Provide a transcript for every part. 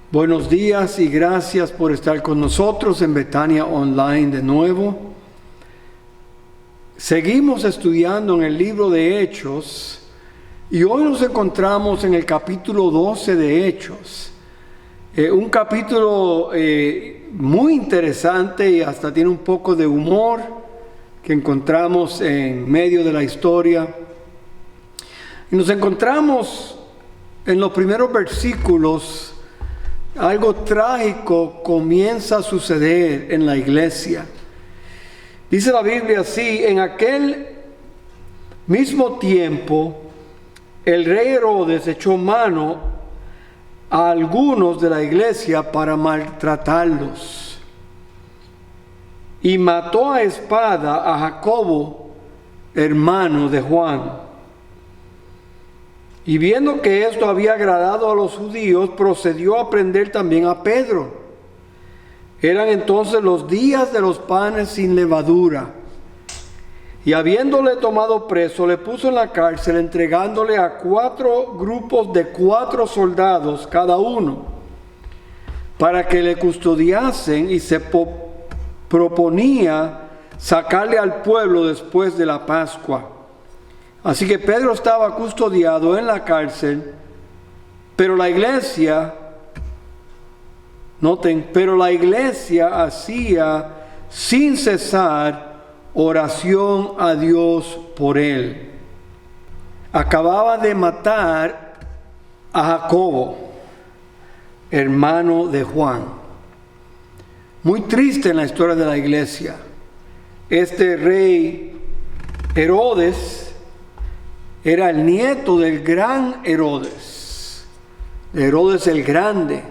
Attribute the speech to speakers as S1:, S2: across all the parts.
S1: Buenos días y gracias por estar con nosotros en Betania Online de nuevo. Seguimos estudiando en el libro de Hechos y hoy nos encontramos en el capítulo 12 de Hechos. Un capítulo muy interesante y hasta tiene un poco de humor que encontramos en medio de la historia. Y nos encontramos en los primeros versículos. Algo trágico comienza a suceder en la iglesia. Dice la Biblia así: en aquel mismo tiempo, el rey Herodes echó mano a algunos de la iglesia para maltratarlos y mató a espada a Jacobo, hermano de Juan. Y viendo que esto había agradado a los judíos, procedió a prender también a Pedro. Eran entonces los días de los panes sin levadura. Y habiéndole tomado preso, le puso en la cárcel, entregándole a 4 grupos de 4 soldados cada uno, para que le custodiasen, y se proponía sacarle al pueblo después de la Pascua. Así que Pedro estaba custodiado en la cárcel, pero la iglesia, noten, pero la iglesia hacía sin cesar oración a Dios por él. Acababa de matar a Jacobo, hermano de Juan. Muy triste en la historia de la iglesia. Este rey Herodes era el nieto del gran Herodes, de Herodes el Grande.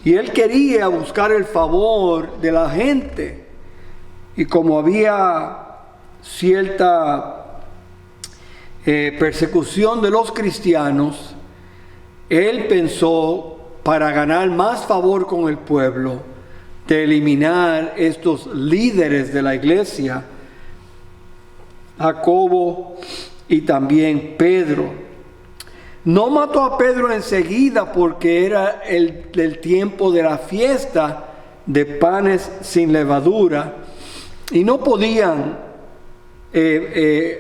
S1: Y él quería buscar el favor de la gente. Y como había cierta persecución de los cristianos, él pensó, para ganar más favor con el pueblo, de eliminar estos líderes de la iglesia, Jacobo y también Pedro. No mató a Pedro enseguida porque era el tiempo de la fiesta de panes sin levadura y no podían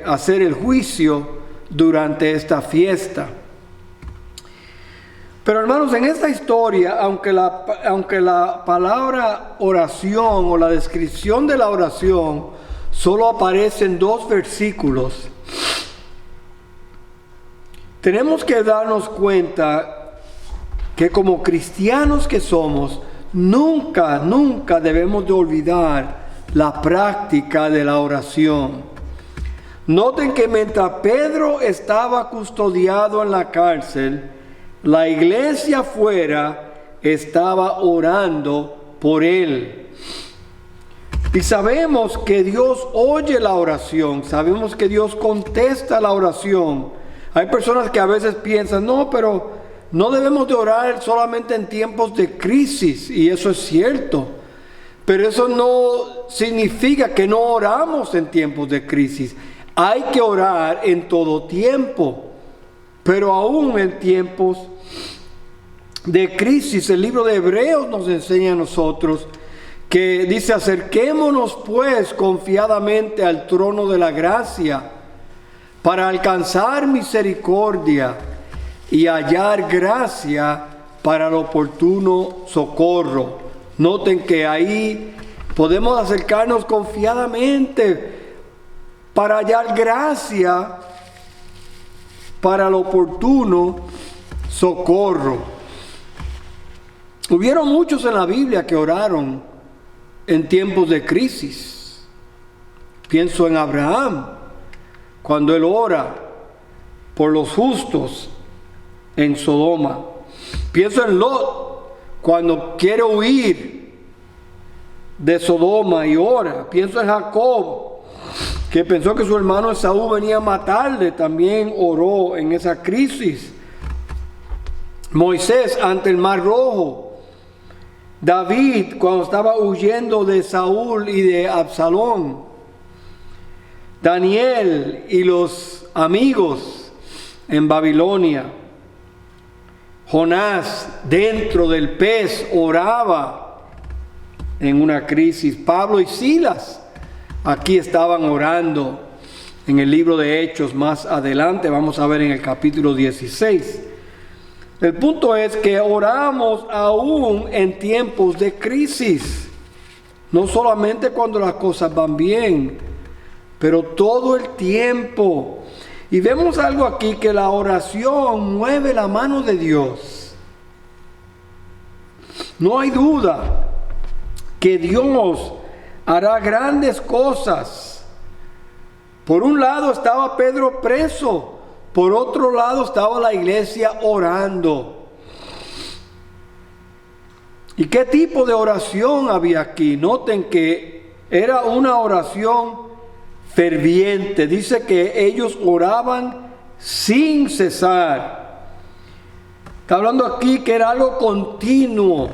S1: hacer el juicio durante esta fiesta. Pero hermanos, en esta historia, aunque la palabra oración o la descripción de la oración solo aparece en 2 versículos, tenemos que darnos cuenta que como cristianos que somos, nunca debemos de olvidar la práctica de la oración. Noten que mientras Pedro estaba custodiado en la cárcel, la iglesia afuera estaba orando por él. Y sabemos que Dios oye la oración, sabemos que Dios contesta la oración. Hay personas que a veces piensan, no, pero no debemos de orar solamente en tiempos de crisis, y eso es cierto. Pero eso no significa que no oramos en tiempos de crisis. Hay que orar en todo tiempo, pero aún en tiempos de crisis. El libro de Hebreos nos enseña a nosotros que dice: acerquémonos pues confiadamente al trono de la gracia para alcanzar misericordia y hallar gracia para el oportuno socorro. Noten que ahí podemos acercarnos confiadamente para hallar gracia para el oportuno socorro. Hubieron muchos en la Biblia que oraron en tiempos de crisis. Pienso en Abraham, cuando él ora por los justos en Sodoma. Pienso en Lot, cuando quiere huir de Sodoma y ora. Pienso en Jacob, que pensó que su hermano Esaú venía a matarle, también oró en esa crisis. Moisés ante el Mar Rojo. David cuando estaba huyendo de Saúl y de Absalón. Daniel y los amigos en Babilonia. Jonás, dentro del pez, oraba en una crisis. Pablo y Silas aquí estaban orando en el libro de Hechos. Más adelante vamos a ver en el capítulo 16. El punto es que oramos aún en tiempos de crisis. No solamente cuando las cosas van bien, pero todo el tiempo. Y vemos algo aquí, que la oración mueve la mano de Dios. No hay duda que Dios hará grandes cosas. Por un lado estaba Pedro preso, por otro lado estaba la iglesia orando. ¿Y qué tipo de oración había aquí? Noten que era una oración ferviente. Dice que ellos oraban sin cesar. Está hablando aquí que era algo continuo,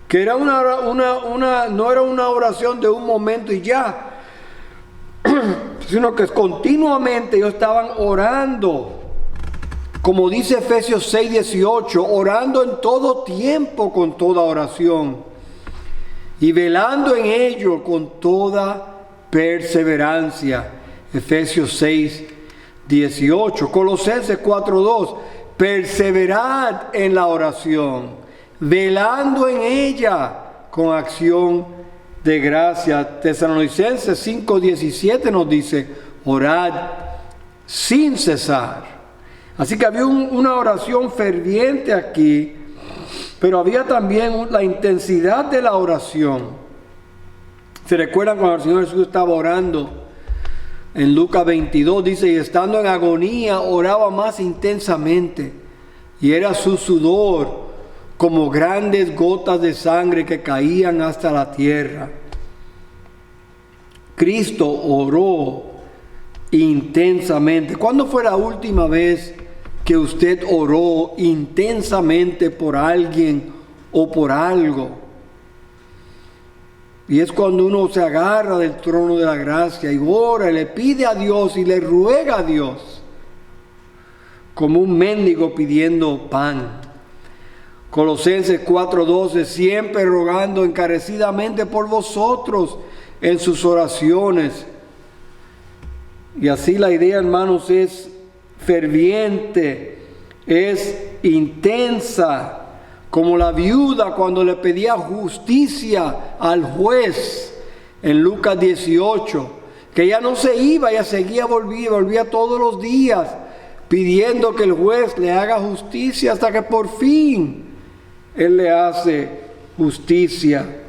S1: que era no era una oración de un momento y ya, sino que continuamente ellos estaban orando. Como dice Efesios 6:18, orando en todo tiempo con toda oración y velando en ello con toda perseverancia. Efesios 6:18. Colosenses 4:2. Perseverad en la oración, velando en ella con acción de gracia. Tesalonicenses 5:17 nos dice: orad sin cesar. Así que había una oración ferviente aquí, pero había también la intensidad de la oración. ¿Se recuerdan cuando el Señor Jesús estaba orando? En Lucas 22 dice: y estando en agonía oraba más intensamente, y era su sudor como grandes gotas de sangre que caían hasta la tierra. Cristo oró intensamente. ¿Cuándo fue la última vez que usted oró intensamente por alguien o por algo? Y es cuando uno se agarra del trono de la gracia y ora y le pide a Dios y le ruega a Dios, como un mendigo pidiendo pan. Colosenses 4:12, siempre rogando encarecidamente por vosotros en sus oraciones. Y así la idea, hermanos, es ferviente, es intensa, como la viuda cuando le pedía justicia al juez en Lucas 18, que ella no se iba, ella seguía, volvía todos los días pidiendo que el juez le haga justicia hasta que por fin él le hace justicia.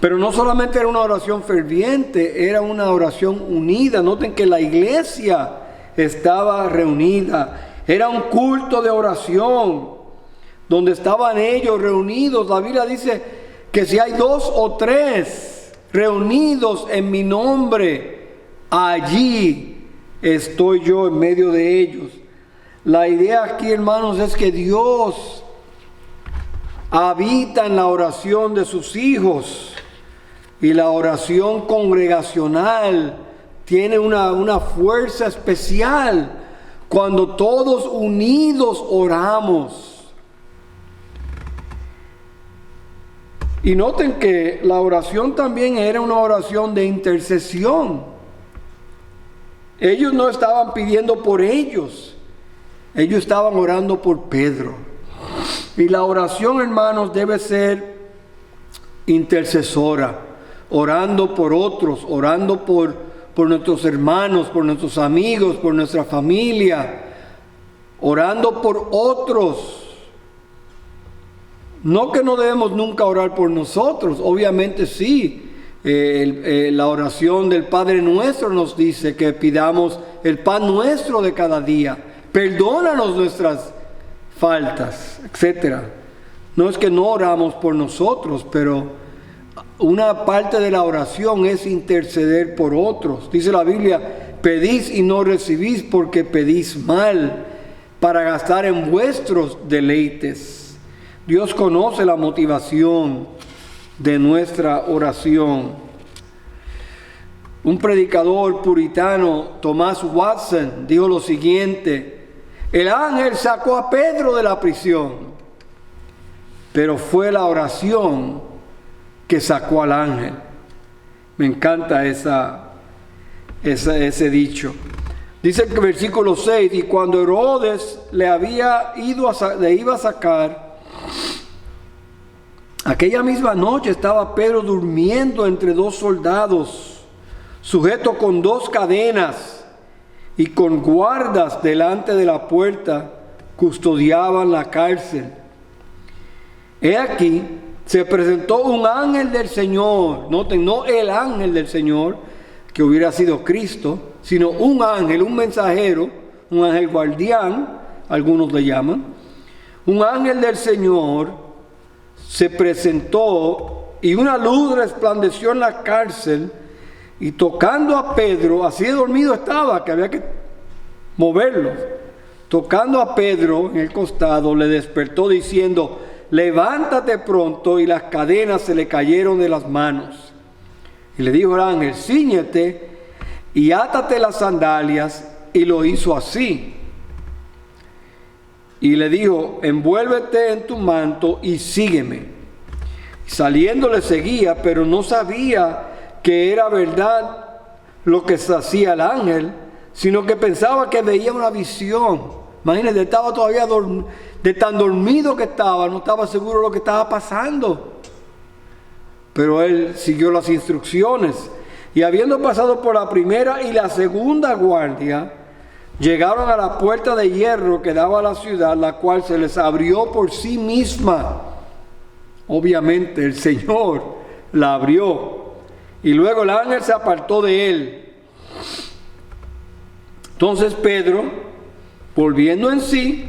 S1: Pero no solamente era una oración ferviente, era una oración unida. Noten que la iglesia estaba reunida. Era un culto de oración donde estaban ellos reunidos. La Biblia dice que si hay 2 o 3 reunidos en mi nombre, allí estoy yo en medio de ellos. La idea aquí, hermanos, es que Dios habita en la oración de sus hijos. Y la oración congregacional tiene una fuerza especial cuando todos unidos oramos. Y noten que la oración también era una oración de intercesión. Ellos no estaban pidiendo por ellos, ellos estaban orando por Pedro. Y la oración, hermanos, debe ser intercesora. Orando por otros, orando por nuestros hermanos, por nuestros amigos, por nuestra familia, orando por otros. No que no debemos nunca orar por nosotros, obviamente sí. La oración del Padre Nuestro nos dice que pidamos el pan nuestro de cada día. Perdónanos nuestras faltas, etc. No es que no oramos por nosotros, pero una parte de la oración es interceder por otros. Dice la Biblia: pedís y no recibís porque pedís mal, para gastar en vuestros deleites. Dios conoce la motivación de nuestra oración. Un predicador puritano, Thomas Watson, dijo lo siguiente: El ángel sacó a Pedro de la prisión, pero fue la oración que sacó al ángel. Me encanta ese dicho. Dice el versículo 6, y cuando Herodes le iba a sacar, aquella misma noche estaba Pedro durmiendo entre dos soldados, sujeto con dos cadenas, y con guardas delante de la puerta custodiaban la cárcel. He aquí, se presentó un ángel del Señor. Noten, no el ángel del Señor, que hubiera sido Cristo, sino un ángel, un mensajero, un ángel guardián, algunos le llaman. Un ángel del Señor se presentó y una luz resplandeció en la cárcel, y tocando a Pedro, así de dormido estaba que había que moverlo, tocando a Pedro en el costado, le despertó diciendo: levántate pronto, y las cadenas se le cayeron de las manos. Y le dijo el ángel: cíñete y átate las sandalias, y lo hizo así. Y le dijo: envuélvete en tu manto y sígueme. Y saliendo le seguía, pero no sabía que era verdad lo que hacía el ángel, sino que pensaba que veía una visión. Imagínense, estaba todavía de tan dormido que estaba, no estaba seguro de lo que estaba pasando. Pero él siguió las instrucciones, y habiendo pasado por la primera y la segunda guardia, llegaron a la puerta de hierro que daba a la ciudad, la cual se les abrió por sí misma. Obviamente el Señor la abrió, y luego el ángel se apartó de él. Entonces Pedro, volviendo en sí,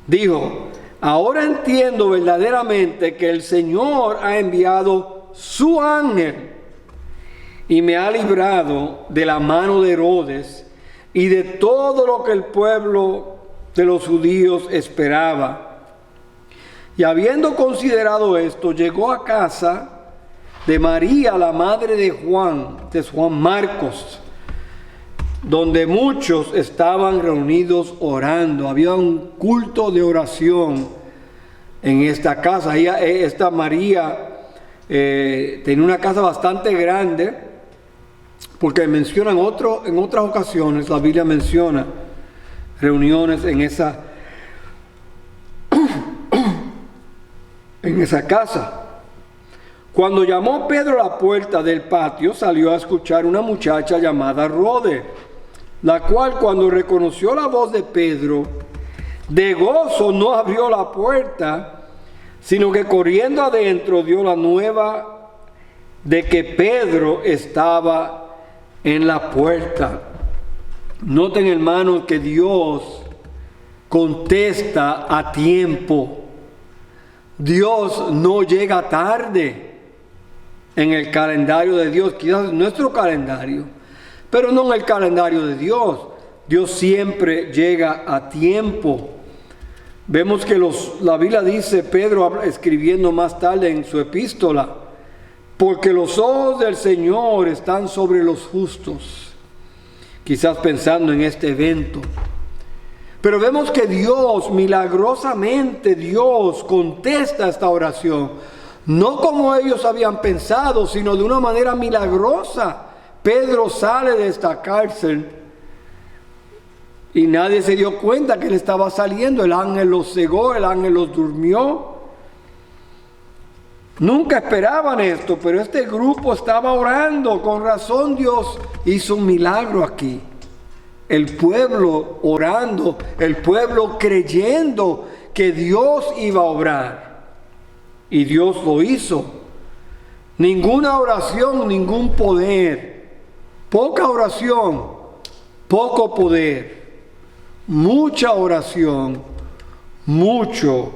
S1: dijo: ahora entiendo verdaderamente que el Señor ha enviado su ángel y me ha librado de la mano de Herodes y de todo lo que el pueblo de los judíos esperaba. Y habiendo considerado esto, llegó a casa de María, la madre de Juan Marcos, donde muchos estaban reunidos orando. Había un culto de oración en esta casa. Esta María tenía una casa bastante grande, porque menciona en otras ocasiones, la Biblia menciona reuniones en esa casa. Cuando llamó Pedro a la puerta del patio, salió a escuchar una muchacha llamada Rode, la cual, cuando reconoció la voz de Pedro, de gozo no abrió la puerta, sino que corriendo adentro dio la nueva de que Pedro estaba en la puerta. Noten, hermanos, que Dios contesta a tiempo. Dios no llega tarde en el calendario de Dios, quizás en nuestro calendario, pero no en el calendario de Dios. Dios siempre llega a tiempo. Vemos que la Biblia dice, Pedro escribiendo más tarde en su epístola, porque los ojos del Señor están sobre los justos, quizás pensando en este evento. Pero vemos que Dios, milagrosamente Dios contesta esta oración, no como ellos habían pensado, sino de una manera milagrosa. Pedro sale de esta cárcel y nadie se dio cuenta que él estaba saliendo. El ángel los cegó, el ángel los durmió. Nunca esperaban esto, pero este grupo estaba orando. Con razón Dios hizo un milagro aquí. El pueblo orando, el pueblo creyendo que Dios iba a obrar. Y Dios lo hizo. Ninguna oración, ningún poder. Poca oración, poco poder. Mucha oración, mucho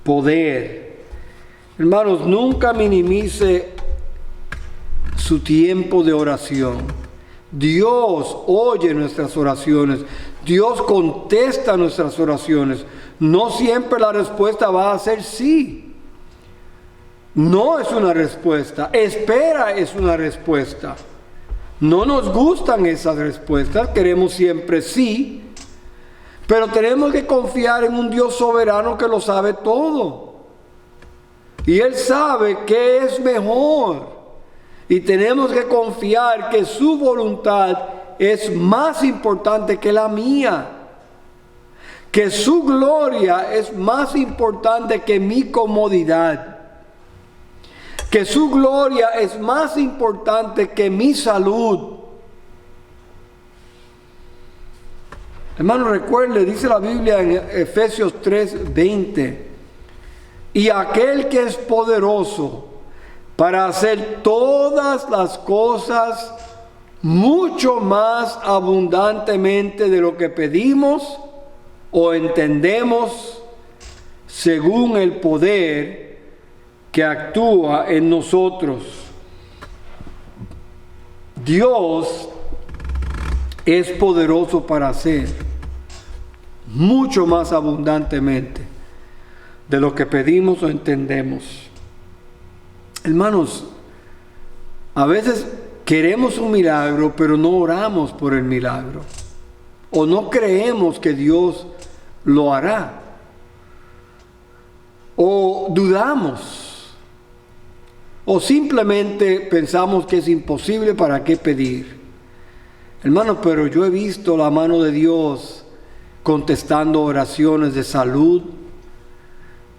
S1: poder. Hermanos, nunca minimice su tiempo de oración. Dios oye nuestras oraciones. Dios contesta nuestras oraciones. No siempre la respuesta va a ser sí. No es una respuesta. Espera es una respuesta. No nos gustan esas respuestas. Queremos siempre sí. Pero tenemos que confiar en un Dios soberano que lo sabe todo. Y Él sabe qué es mejor. Y tenemos que confiar que su voluntad es más importante que la mía. Que su gloria es más importante que mi comodidad. Que su gloria es más importante que mi salud. Hermano, recuerde, dice la Biblia en Efesios 3:20, y aquel que es poderoso para hacer todas las cosas mucho más abundantemente de lo que pedimos o entendemos, según el poder que actúa en nosotros. Dios es poderoso para hacer mucho más abundantemente de lo que pedimos o entendemos. Hermanos, a veces queremos un milagro, pero no oramos por el milagro, o no creemos que Dios lo hará, o dudamos, o simplemente pensamos que es imposible. ¿Para qué pedir? Hermano, pero yo he visto la mano de Dios contestando oraciones de salud,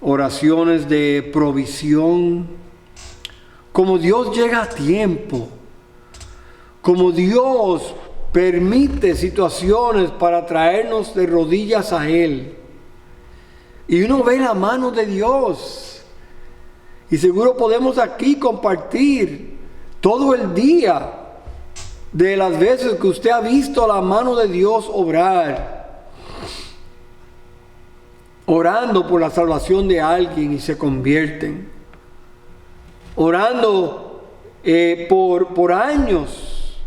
S1: oraciones de provisión, como Dios llega a tiempo, como Dios permite situaciones para traernos de rodillas a Él. Y uno ve la mano de Dios. Y seguro podemos aquí compartir todo el día de las veces que usted ha visto la mano de Dios obrar, orando por la salvación de alguien y se convierten, orando por años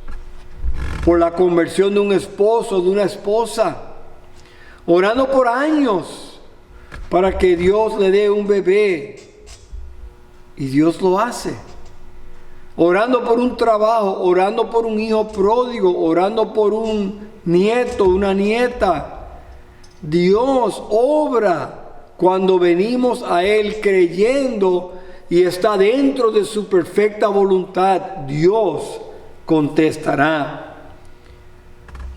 S1: por la conversión de un esposo, de una esposa, orando por años para que Dios le dé un bebé, y Dios lo hace. Orando por un trabajo, orando por un hijo pródigo, orando por un nieto, una nieta. Dios obra cuando venimos a Él creyendo y está dentro de su perfecta voluntad. Dios contestará.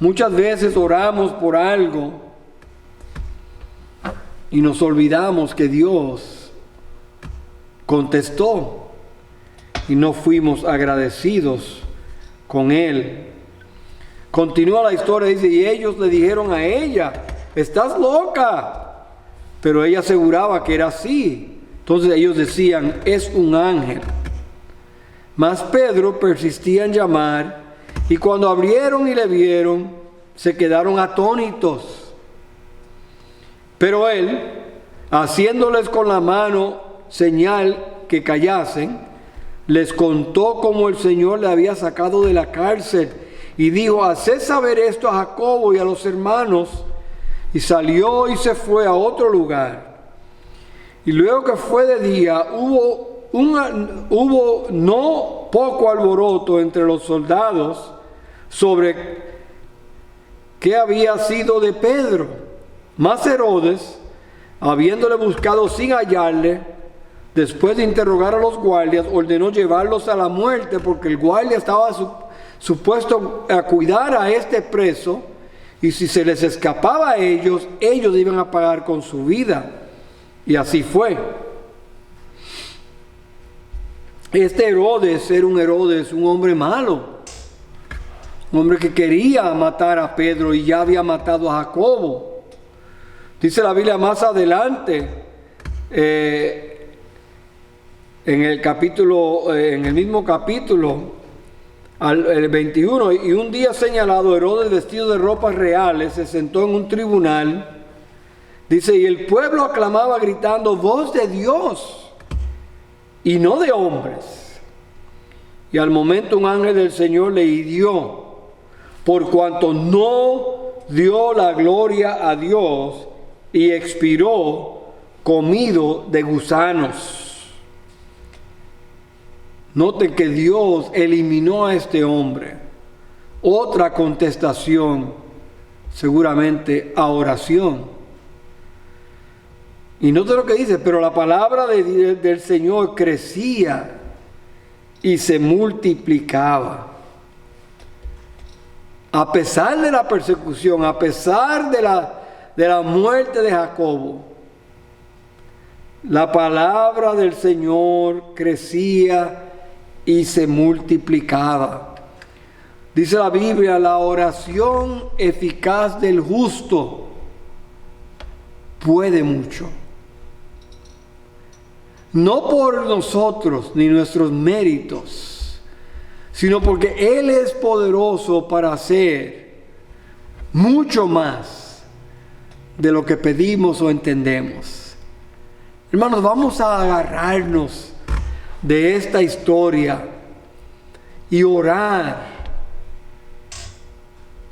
S1: Muchas veces oramos por algo y nos olvidamos que Dios contestó. Y no fuimos agradecidos con Él. Continúa la historia, dice, y ellos le dijeron a ella, estás loca. Pero ella aseguraba que era así. Entonces ellos decían, es un ángel. Mas Pedro persistía en llamar, y cuando abrieron y le vieron, se quedaron atónitos. Pero él, haciéndoles con la mano señal que callasen, les contó cómo el Señor le había sacado de la cárcel y dijo, haced saber esto a Jacobo y a los hermanos. Y salió y se fue a otro lugar. Y luego que fue de día, hubo no poco alboroto entre los soldados sobre qué había sido de Pedro. Mas Herodes, habiéndole buscado sin hallarle, después de interrogar a los guardias, ordenó llevarlos a la muerte, porque el guardia estaba supuesto a cuidar a este preso, y si se les escapaba a ellos, ellos iban a pagar con su vida. Y así fue. Este Herodes era un hombre malo, un hombre que quería matar a Pedro y ya había matado a Jacobo. Dice la Biblia más adelante, en el mismo capítulo, el 21, y un día señalado, Herodes, vestido de ropas reales, se sentó en un tribunal. Dice, y el pueblo aclamaba gritando, voz de Dios y no de hombres. Y al momento un ángel del Señor le hirió, por cuanto no dio la gloria a Dios, y expiró comido de gusanos. Noten que Dios eliminó a este hombre. Otra contestación seguramente a oración. Y note lo que dice, pero la palabra del Señor crecía y se multiplicaba. A pesar de la persecución, a pesar de la muerte de Jacobo, la palabra del Señor crecía y se multiplicaba. Dice la Biblia, la oración eficaz del justo puede mucho. No por nosotros ni nuestros méritos, sino porque Él es poderoso para hacer mucho más de lo que pedimos o entendemos. Hermanos, vamos a agarrarnos de esta historia y orar,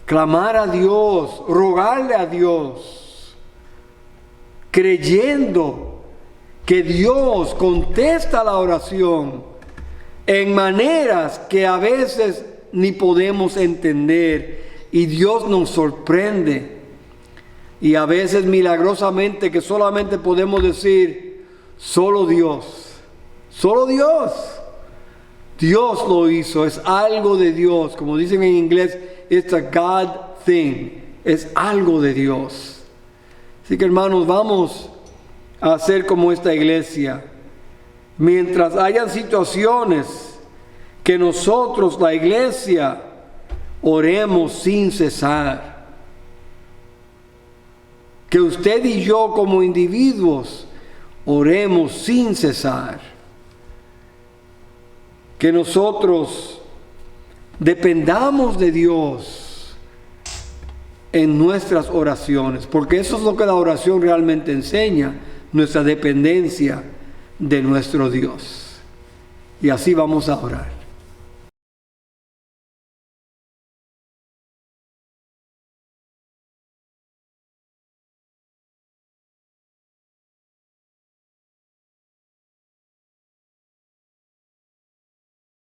S1: clamar a Dios, rogarle a Dios, creyendo que Dios contesta la oración en maneras que a veces ni podemos entender, y Dios nos sorprende, y a veces milagrosamente que solamente podemos decir, solo Dios, Dios lo hizo, es algo de Dios, como dicen en inglés, it's a God thing, es algo de Dios. Así que hermanos, vamos a hacer como esta iglesia. Mientras hayan situaciones que nosotros, la iglesia, oremos sin cesar. Que usted y yo como individuos oremos sin cesar. Que nosotros dependamos de Dios en nuestras oraciones, porque eso es lo que la oración realmente enseña, nuestra dependencia de nuestro Dios. Y así vamos a orar.